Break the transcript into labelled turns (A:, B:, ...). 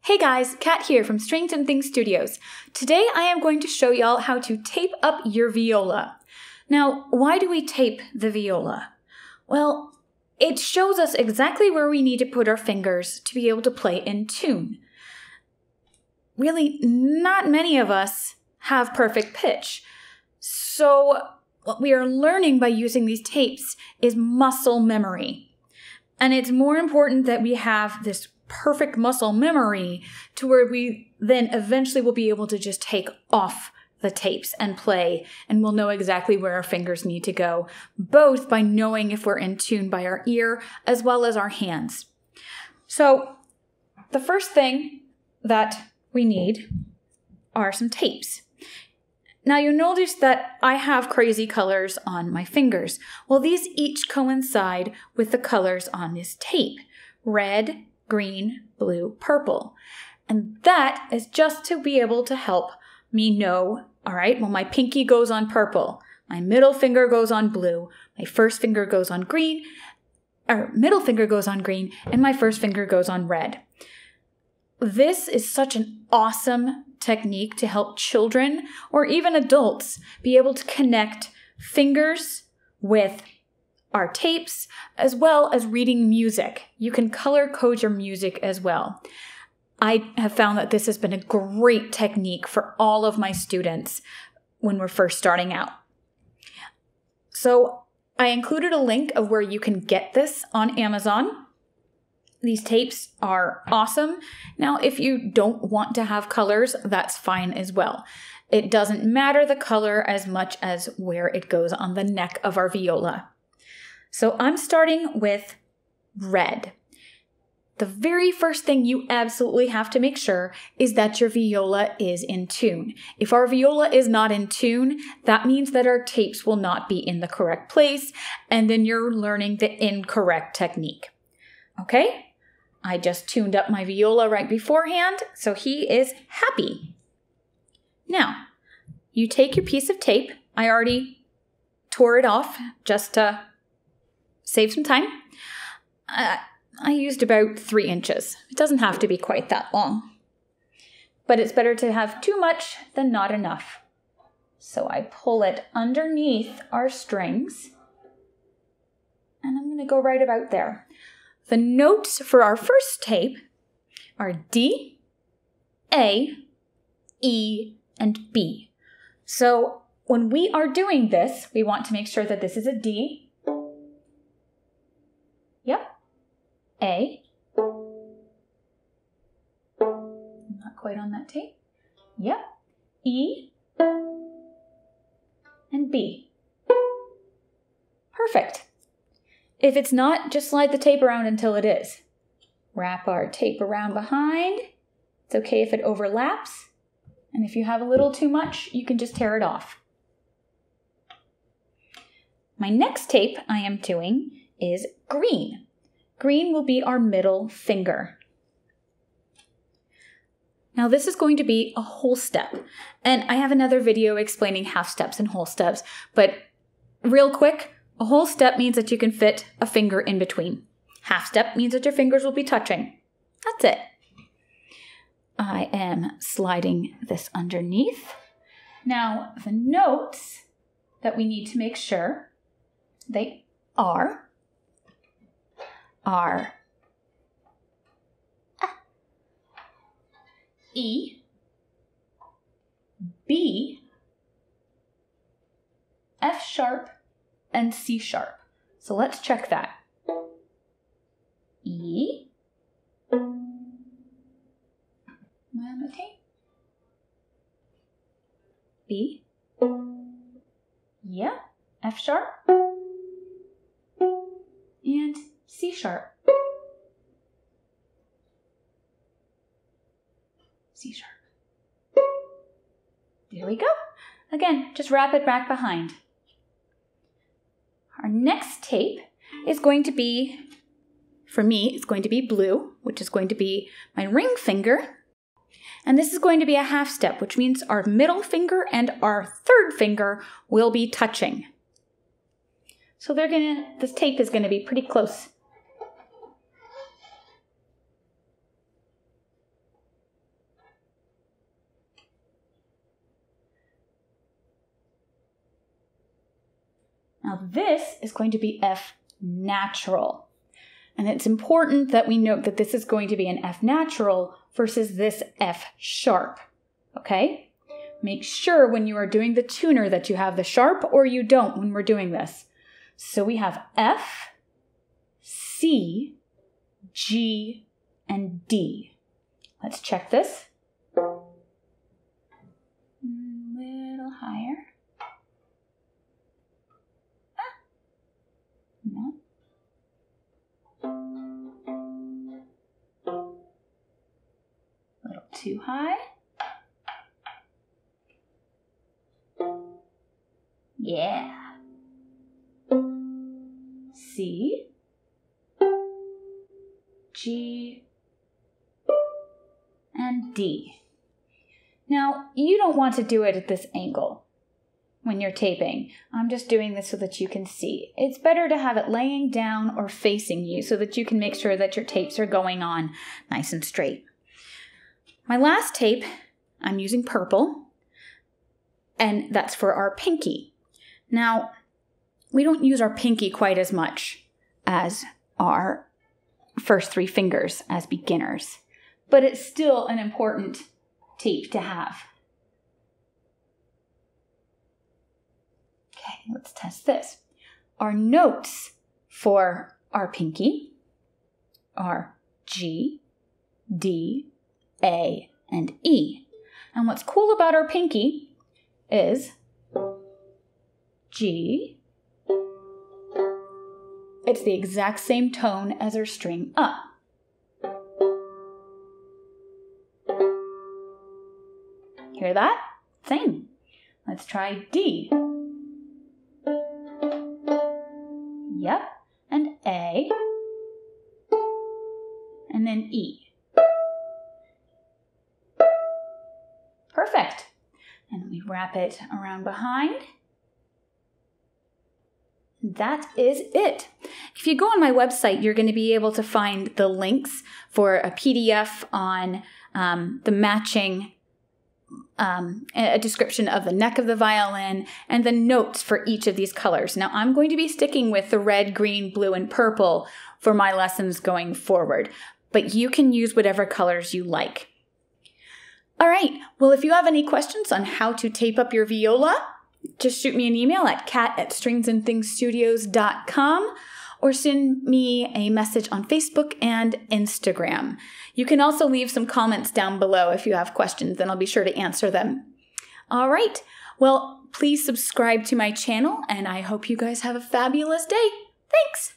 A: Hey guys, Kat here from Strings and Things Studios. Today I am going to show y'all how to tape up your viola. Now, why do we tape the viola? Well, it shows us exactly where we need to put our fingers to be able to play in tune. Really, not many of us have perfect pitch. So what we are learning by using these tapes is muscle memory. And it's more important that we have this perfect muscle memory to where we then eventually will be able to just take off the tapes and play, and we'll know exactly where our fingers need to go, both by knowing if we're in tune by our ear as well as our hands. So the first thing that we need are some tapes. Now you'll notice that I have crazy colors on my fingers. Well, these each coincide with the colors on this tape: red, green, blue, purple. And that is just to be able to help me know, all right, well, my pinky goes on purple, my middle finger goes on blue, my first finger goes on green, or middle finger goes on green, and my first finger goes on red. This is such an awesome technique to help children or even adults be able to connect fingers with our tapes, as well as reading music. You can color code your music as well. I have found that this has been a great technique for all of my students when we're first starting out. So I included a link of where you can get this on Amazon. These tapes are awesome. Now, if you don't want to have colors, that's fine as well. It doesn't matter the color as much as where it goes on the neck of our viola. So I'm starting with red. The very first thing you absolutely have to make sure is that your viola is in tune. If our viola is not in tune, that means that our tapes will not be in the correct place, and then you're learning the incorrect technique. Okay? I just tuned up my viola right beforehand, so he is happy. Now, you take your piece of tape. I already tore it off just to save some time. I used about 3 inches. It doesn't have to be quite that long, but it's better to have too much than not enough. So I pull it underneath our strings, and I'm going to go right about there. The notes for our first tape are D, A, E, and B. So when we are doing this, we want to make sure that this is a D. Yep. A. Not quite on that tape. Yep. E. And B. Perfect. If it's not, just slide the tape around until it is. Wrap our tape around behind. It's okay if it overlaps. And if you have a little too much, you can just tear it off. My next tape I am doing is green. Green will be our middle finger. Now this is going to be a whole step, and I have another video explaining half steps and whole steps, but real quick, a whole step means that you can fit a finger in between. Half step means that your fingers will be touching. That's it. I am sliding this underneath. Now the notes that we need to make sure they are E, B, F sharp, and C sharp. So let's check that. E. Am I on the tape? B. Yeah. F sharp. And C sharp. C sharp. There we go. Again, just wrap it back behind. Our next tape is going to be, for me, it's going to be blue, which is going to be my ring finger. And this is going to be a half step, which means our middle finger and our third finger will be touching. So this tape is going to be pretty close. Now this is going to be F natural. And it's important that we note that this is going to be an F natural versus this F sharp, okay? Make sure when you are doing the tuner that you have the sharp or you don't when we're doing this. So we have F, C, G, and D. Let's check this. A little higher. No. A little too high. Yeah. C, G, and D. Now, you don't want to do it at this angle when you're taping. I'm just doing this so that you can see. It's better to have it laying down or facing you so that you can make sure that your tapes are going on nice and straight. My last tape, I'm using purple, and that's for our pinky. Now, we don't use our pinky quite as much as our first three fingers as beginners, but it's still an important tape to have. Okay, let's test this. Our notes for our pinky are G, D, A, and E. And what's cool about our pinky is G, it's the exact same tone as our string up. Hear that? Same. Let's try D. Yep. And A. And then E. Perfect. And we wrap it around behind. That is it. If you go on my website, you're going to be able to find the links for a PDF on the matching, a description of the neck of the violin, and the notes for each of these colors. Now, I'm going to be sticking with the red, green, blue, and purple for my lessons going forward, but you can use whatever colors you like. All right, well, if you have any questions on how to tape up your viola, just shoot me an email at kat@stringsandthingsstudios.com or send me a message on Facebook and Instagram. You can also leave some comments down below if you have questions, and I'll be sure to answer them. All right, well, please subscribe to my channel, and I hope you guys have a fabulous day. Thanks!